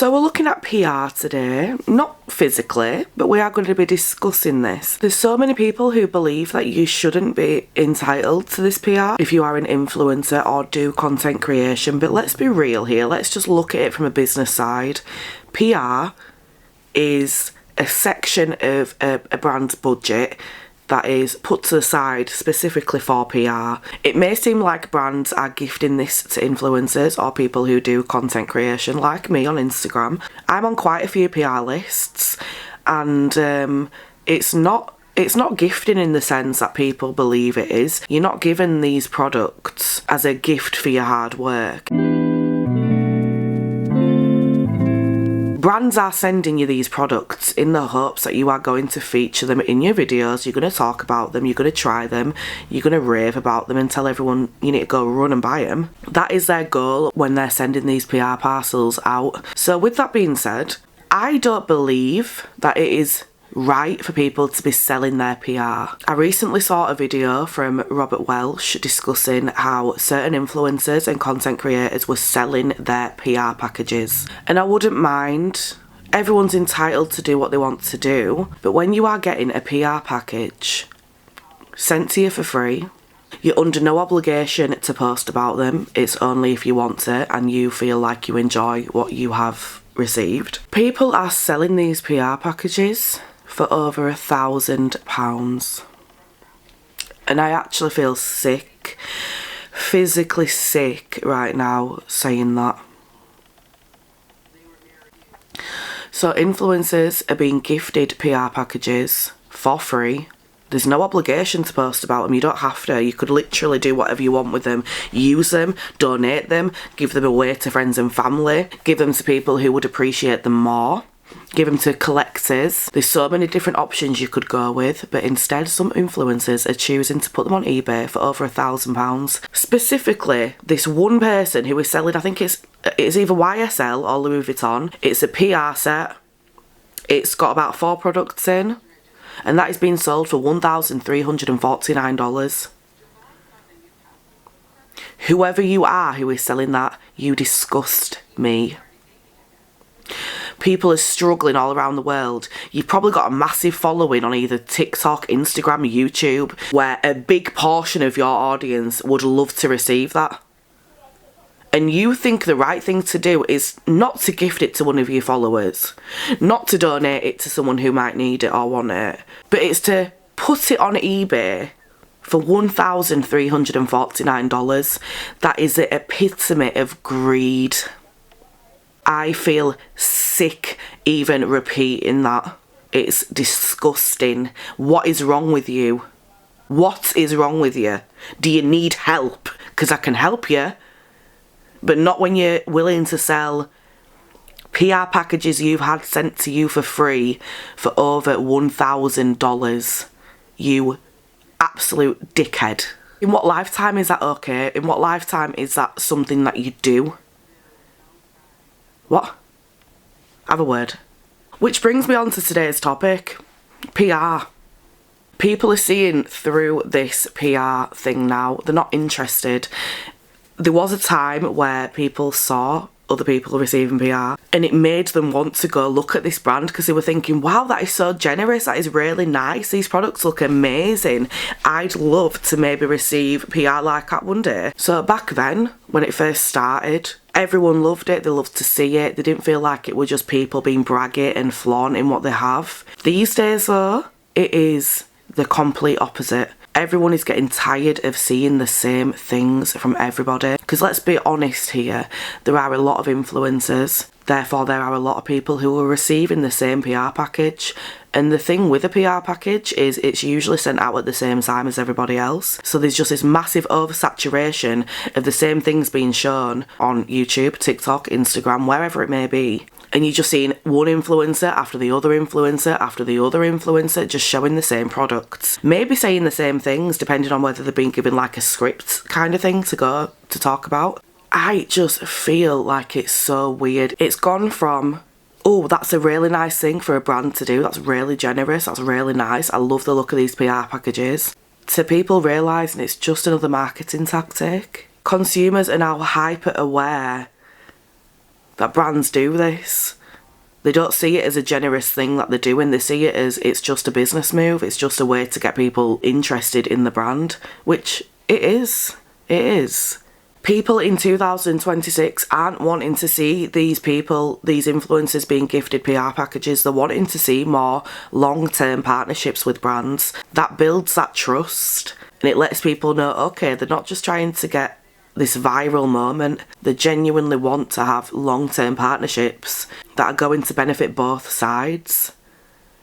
So we're looking at PR today, not physically, but we are going to be discussing this. There's so many people who believe that you shouldn't be entitled to this PR if you are an influencer or do content creation, but let's be real here. Let's just look at it from a business side. PR is a section of a brand's budget that is put to the side specifically for PR. It may seem like brands are gifting this to influencers or people who do content creation, like me on Instagram. I'm on quite a few PR lists, and it's not gifting in the sense that people believe it is. You're not given these products as a gift for your hard work. Brands are sending you these products in the hopes that you are going to feature them in your videos, you're going to talk about them, you're going to try them, you're going to rave about them and tell everyone you need to go run and buy them. That is their goal when they're sending these PR parcels out. So with that being said, I don't believe that it is right for people to be selling their PR. I recently saw a video from Robert Welsh discussing how certain influencers and content creators were selling their PR packages. And I wouldn't mind, everyone's entitled to do what they want to do, but when you are getting a PR package sent to you for free, you're under no obligation to post about them. It's only if you want to and you feel like you enjoy what you have received. People are selling these PR packages for over £1,000. And I actually feel sick, physically sick right now saying that. So influencers are being gifted PR packages for free. There's no obligation to post about them. You don't have to. You could literally do whatever you want with them. Use them, donate them, give them away to friends and family, give them to people who would appreciate them more. Give them to collectors. There's so many different options you could go with, but instead some influencers are choosing to put them on eBay for over £1,000. Specifically, this one person who is selling, I think it's either YSL or Louis Vuitton. It's a PR set. It's got about 4 products in, and that is being sold for $1,349. Whoever you are who is selling that, you disgust me. People are struggling all around the world. You've probably got a massive following on either TikTok, Instagram, YouTube, where a big portion of your audience would love to receive that. And you think the right thing to do is not to gift it to one of your followers, not to donate it to someone who might need it or want it, but it's to put it on eBay for $1,349. That is the epitome of greed. I feel sick even repeating that. It's disgusting. What is wrong with you? What is wrong with you? Do you need help? Because I can help you, but not when you're willing to sell PR packages you've had sent to you for free for over $1,000. You absolute dickhead. In what lifetime is that okay? In what lifetime is that something that you do? What? Have a word. Which brings me on to today's topic. PR. People are seeing through this PR thing now. They're not interested. There was a time where people saw other people receiving PR and it made them want to go look at this brand because they were thinking, wow, that is so generous, that is really nice, these products look amazing, I'd love to maybe receive PR like that one day. So back then, when it first started, everyone loved it, they loved to see it, they didn't feel like it were just people being braggy and flaunting what they have. These days though, it is the complete opposite. Everyone is getting tired of seeing the same things from everybody. Because let's be honest here, there are a lot of influencers, therefore there are a lot of people who are receiving the same PR package. And the thing with a PR package is it's usually sent out at the same time as everybody else. So there's just this massive oversaturation of the same things being shown on YouTube, TikTok, Instagram, wherever it may be. And you're just seeing one influencer after the other influencer after the other influencer just showing the same products. Maybe saying the same things depending on whether they're being given like a script kind of thing to go to talk about. I just feel like it's so weird. It's gone from, oh, that's a really nice thing for a brand to do, that's really generous, that's really nice, I love the look of these PR packages, to people realising it's just another marketing tactic. Consumers are now hyper aware that brands do this. They don't see it as a generous thing that they're doing. They see it as it's just a business move. It's just a way to get people interested in the brand, which it is. It is. People in 2026 aren't wanting to see these people, these influencers being gifted PR packages. They're wanting to see more long-term partnerships with brands. That builds that trust and it lets people know, okay, they're not just trying to get this viral moment. They genuinely want to have long-term partnerships that are going to benefit both sides.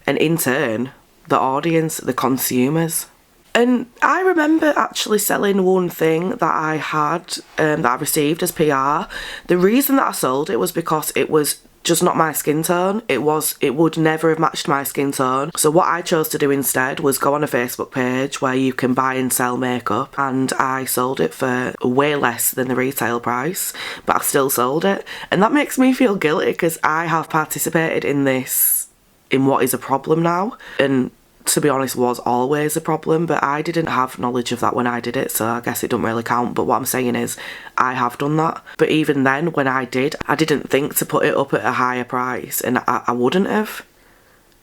And in turn, the audience, the consumers. And I remember actually selling one thing that I had, that I received as PR. The reason that I sold it was because it was just not my skin tone. It would never have matched my skin tone. So what I chose to do instead was go on a Facebook page where you can buy and sell makeup, and I sold it for way less than the retail price, but I still sold it. And that makes me feel guilty because I have participated in this, in what is a problem now, and to be honest was always a problem, but I didn't have knowledge of that when I did it, so I guess it don't really count. But what I'm saying is I have done that. But even then, when I did, I didn't think to put it up at a higher price, and I wouldn't have.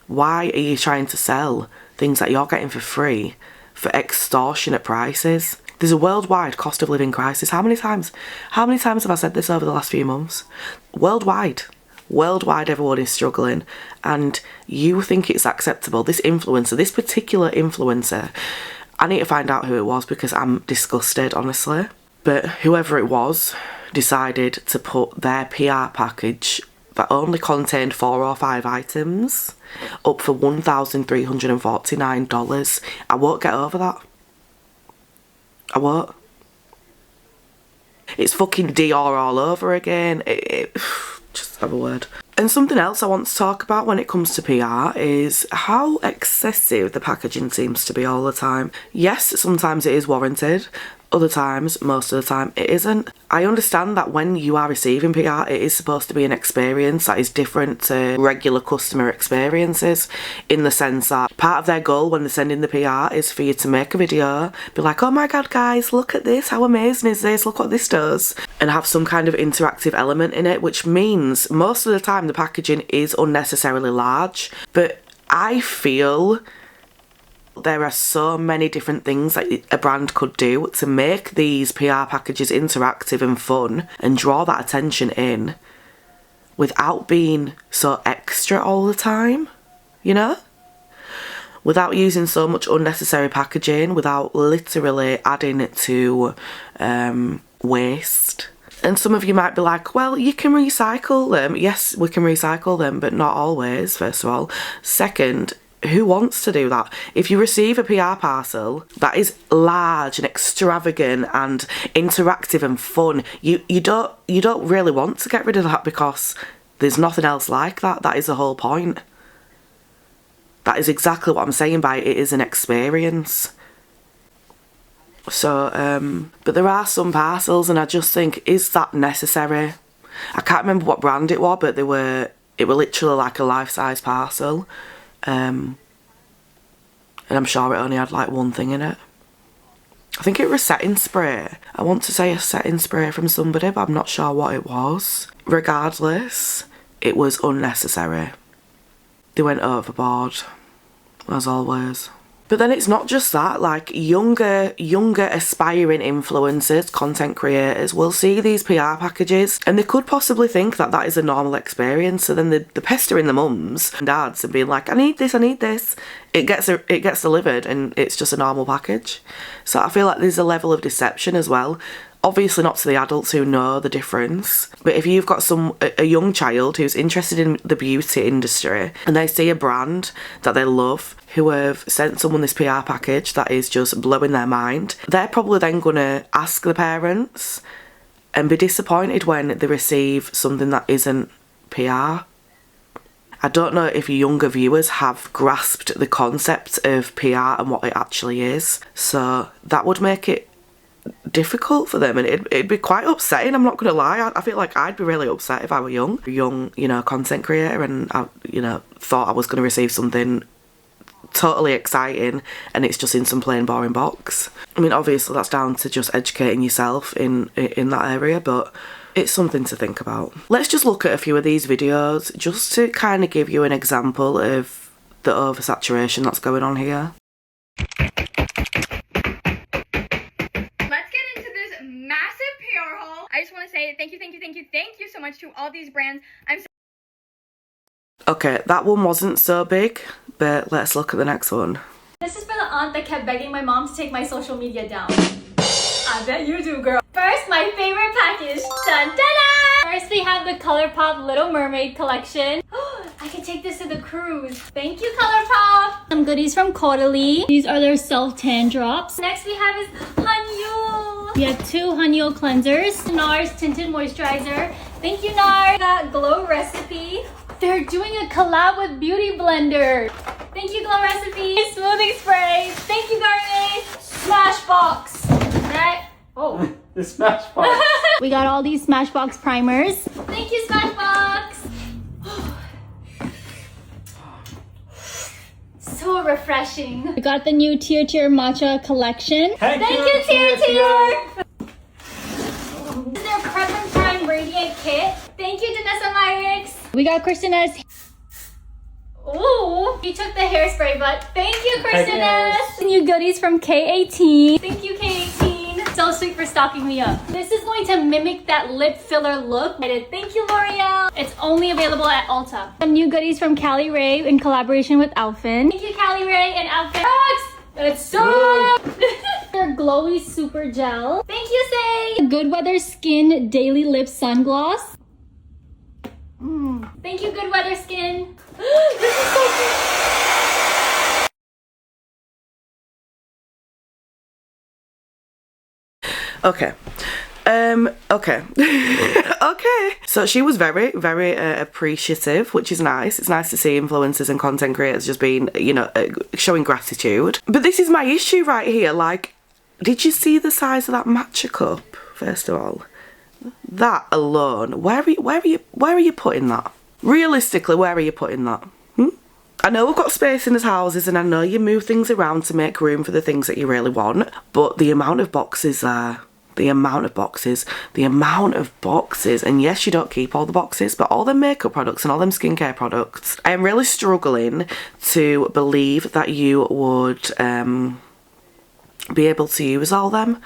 Why are you trying to sell things that you're getting for free for extortionate prices? There's a worldwide cost of living crisis. How many times have I said this over the last few months? Worldwide, everyone is struggling, and you think it's acceptable. This influencer, this particular influencer, I need to find out who it was because I'm disgusted, honestly. But whoever it was decided to put their PR package that only contained 4 or 5 items up for $1,349. I won't get over that. I won't. It's fucking Dior all over again. Just have a word. And something else I want to talk about when it comes to PR is how excessive the packaging seems to be all the time. Yes, sometimes it is warranted. Other times, most of the time, it isn't. I understand that when you are receiving PR, it is supposed to be an experience that is different to regular customer experiences, in the sense that part of their goal when they're sending the PR is for you to make a video, be like, oh my god guys, look at this, how amazing is this, look what this does, and have some kind of interactive element in it, which means most of the time the packaging is unnecessarily large. But I feel there are so many different things that a brand could do to make these PR packages interactive and fun and draw that attention in without being so extra all the time, you know? Without using so much unnecessary packaging, without literally adding to waste. And some of you might be like, well, you can recycle them. Yes, we can recycle them, but not always, first of all. Second, who wants to do that? If you receive a PR parcel that is large and extravagant and interactive and fun, you don't really want to get rid of that because there's nothing else like that. That is the whole point. That is exactly what I'm saying by it is an experience. So, but there are some parcels and I just think, is that necessary? I can't remember what brand it was, but it were literally like a life-size parcel. And I'm sure it only had like one thing in it. I think it was setting spray. I want to say a setting spray from somebody, but I'm not sure what it was. Regardless, it was unnecessary. They went overboard, as always. But then it's not just that, like younger aspiring influencers, content creators will see these PR packages and they could possibly think that that is a normal experience. So then they're pestering the mums and dads and being like, I need this. It gets delivered and it's just a normal package. So I feel like there's a level of deception as well. Obviously not to the adults who know the difference, but if you've got a young child who's interested in the beauty industry and they see a brand that they love who have sent someone this PR package that is just blowing their mind, they're probably then going to ask the parents and be disappointed when they receive something that isn't PR. I don't know if younger viewers have grasped the concept of PR and what it actually is, so that would make it difficult for them and it'd be quite upsetting. I'm not gonna lie. I feel like I'd be really upset if I were young, content creator and I, thought I was gonna receive something totally exciting and it's just in some plain boring box. I mean, obviously that's down to just educating yourself in that area, but It's something to think about. Let's just look at a few of these videos just to kind of give you an example of the oversaturation that's going on here. Let's get into this massive PR haul. I just want to say thank you so much to all these brands. Okay, that one wasn't so big, but let's look at the next one. This is for the aunt that kept begging my mom to take my social media down. I bet you do, girl. First, my favorite package. Dun, dun, dun! First, we have the ColourPop Little Mermaid collection. I can take this to the cruise. Thank you, ColourPop. Some goodies from Caudalie. These are their self-tan drops. Next, we have is Hanyul. We have 2 Hanyul cleansers. NARS Tinted Moisturizer. Thank you, NARS. Got Glow Recipe. They're doing a collab with Beauty Blender. Thank you, Glow Recipe. Smoothing spray. Thank you, Garnier. Smashbox. Right? Oh. The Smashbox. We got all these Smashbox primers. Thank you, Smashbox. So refreshing. We got the new Tier Tier Matcha collection. Thank you, Tier Tier. This is their Present Prime Radiant Kit. Thank you, Danessa Myrix. We got Christina's. Ooh, he took the hairspray, but thank you, Christina's. New goodies from K18. Thank you, K18. So sweet for stocking me up. This is going to mimic that lip filler look. Thank you, L'Oreal. It's only available at Ulta. Some new goodies from Callie Ray in collaboration with Alphen. Thank you, Callie Ray and Alphen. It's so their glowy super gel. Thank you, Say. Good Weather Skin Daily Lip Sungloss. Thank you, Good Weather Skin. This is so cute. Okay. Okay. Okay. So she was very, very appreciative, which is nice. It's nice to see influencers and content creators just being, you know, showing gratitude. But this is my issue right here. Like, did you see the size of that matcha cup, first of all? That alone, where are you putting that? Realistically, where are you putting that? I know we've got space in his houses and I know you move things around to make room for the things that you really want, but the amount of boxes there, the amount of boxes, and yes, you don't keep all the boxes, but all the makeup products and all them skincare products, I am really struggling to believe that you would be able to use all them.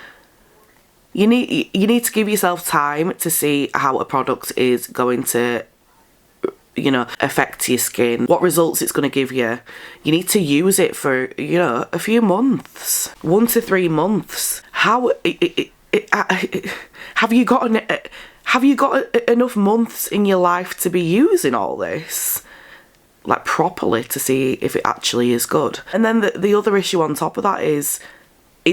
You need to give yourself time to see how a product is going to, you know, affect your skin, what results it's going to give you. You need to use it for, you know, a few months, 1 to 3 months. Have you got enough months in your life to be using all this, like, properly, to see if it actually is good? And then the other issue on top of that is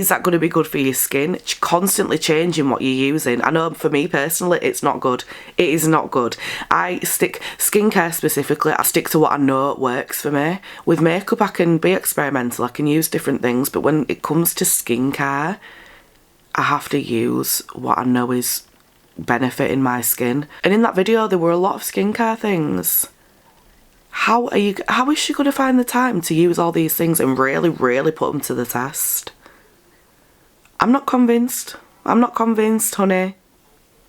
that going to be good for your skin? Constantly changing what you're using. I know for me personally, it's not good. It is not good. Skincare specifically, I stick to what I know works for me. With makeup, I can be experimental. I can use different things. But when it comes to skincare, I have to use what I know is benefiting my skin. And in that video, there were a lot of skincare things. How is she going to find the time to use all these things and really, really put them to the test? I'm not convinced. I'm not convinced, honey.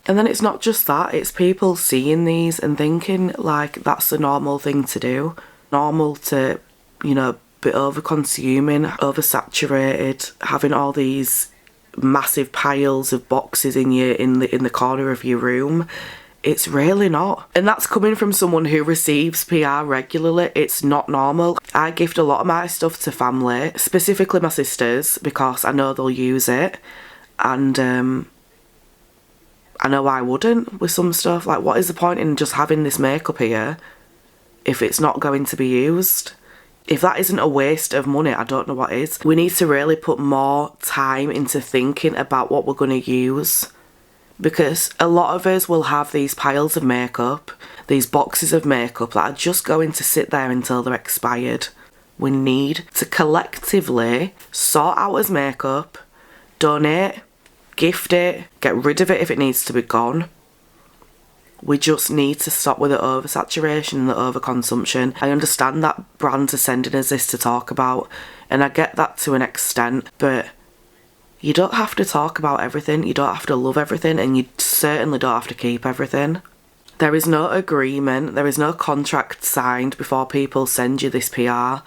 And then it's not just that, it's people seeing these and thinking like that's the normal thing to do. Normal to, you know, be over-consuming, oversaturated, having all these massive piles of boxes in the corner of your room. It's really not. And that's coming from someone who receives PR regularly. It's not normal. I gift a lot of my stuff to family, specifically my sisters, because I know they'll use it. And I know I wouldn't with some stuff. Like, what is the point in just having this makeup here if it's not going to be used? If that isn't a waste of money, I don't know what is. We need to really put more time into thinking about what we're going to use. Because a lot of us will have these piles of makeup, these boxes of makeup that are just going to sit there until they're expired. We need to collectively sort out as makeup, donate, gift it, get rid of it if it needs to be gone. We just need to stop with the oversaturation and the overconsumption. I understand that brands are sending us this to talk about, and I get that to an extent, but You don't have to talk about everything, you don't have to love everything, and you certainly don't have to keep everything. There is no agreement, there is no contract signed before people send you this PR.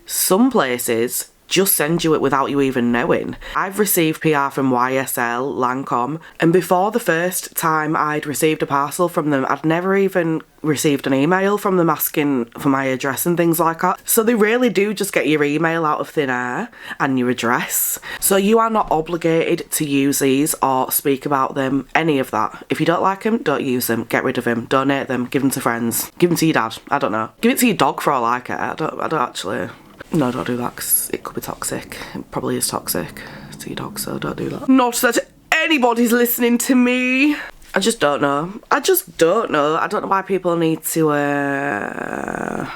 Some places just send you it without you even knowing. I've received PR from YSL, Lancome, and before the first time I'd received a parcel from them, I'd never even received an email from them asking for my address and things like that. So they really do just get your email out of thin air and your address. So you are not obligated to use these or speak about them, any of that. If you don't like them, don't use them, get rid of them, donate them, give them to friends, give them to your dad, I don't know. Give it to your dog for all I care, I don't actually. No, don't do that because it could be toxic. It probably is toxic to your dog, so don't do that. Not that anybody's listening to me. I just don't know. I don't know why people need to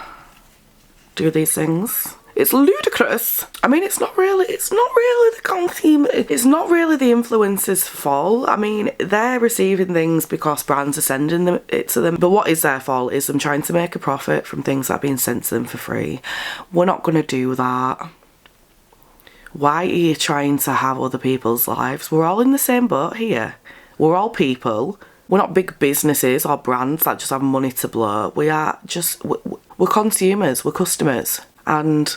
do these things. It's ludicrous. I mean, it's not really the consumer, it's not really the influencers' fault. I mean, they're receiving things because brands are sending it to them. But what is their fault is them trying to make a profit from things that are being sent to them for free. We're not going to do that. Why are you trying to have other people's lives? We're all in the same boat here. We're all people. We're not big businesses or brands that just have money to blow. We are just, we're consumers, we're customers. And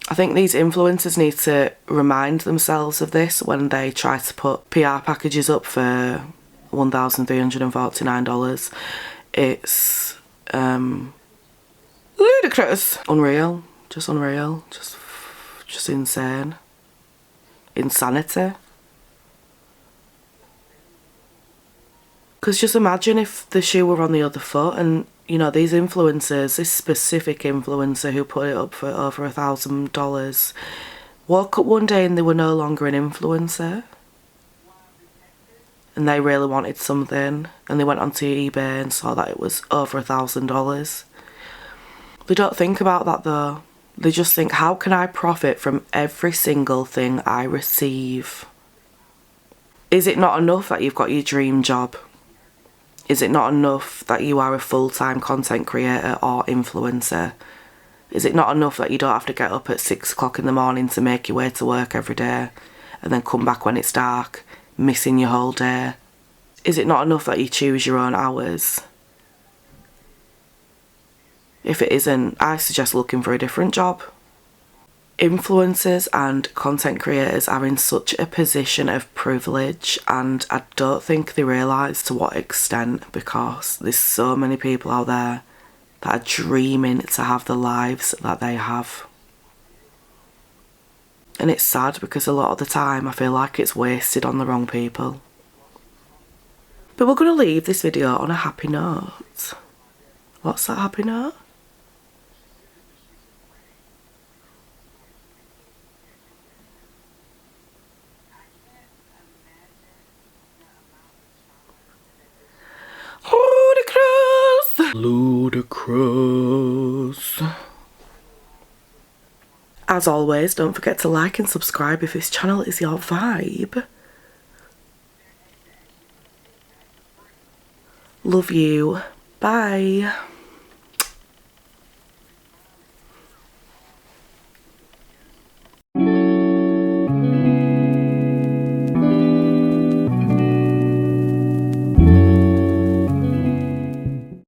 I think these influencers need to remind themselves of this when they try to put PR packages up for $1,349. It's ludicrous. Unreal. Just unreal. Just insane. Insanity. Because just imagine if the shoe were on the other foot and, you know, these influencers, this specific influencer who put it up for over $1,000, woke up one day and they were no longer an influencer. And they really wanted something and they went onto eBay and saw that it was over $1,000. They don't think about that though. They just think, how can I profit from every single thing I receive? Is it not enough that you've got your dream job? Is it not enough that you are a full-time content creator or influencer? Is it not enough that you don't have to get up at 6 o'clock in the morning to make your way to work every day and then come back when it's dark, missing your whole day? Is it not enough that you choose your own hours? If it isn't, I suggest looking for a different job. Influencers and content creators are in such a position of privilege, and I don't think they realise to what extent, because there's so many people out there that are dreaming to have the lives that they have. And it's sad because a lot of the time I feel like it's wasted on the wrong people. But we're going to leave this video on a happy note. What's that happy note? Ludicrous. As always, don't forget to like and subscribe if this channel is your vibe. Love you. Bye.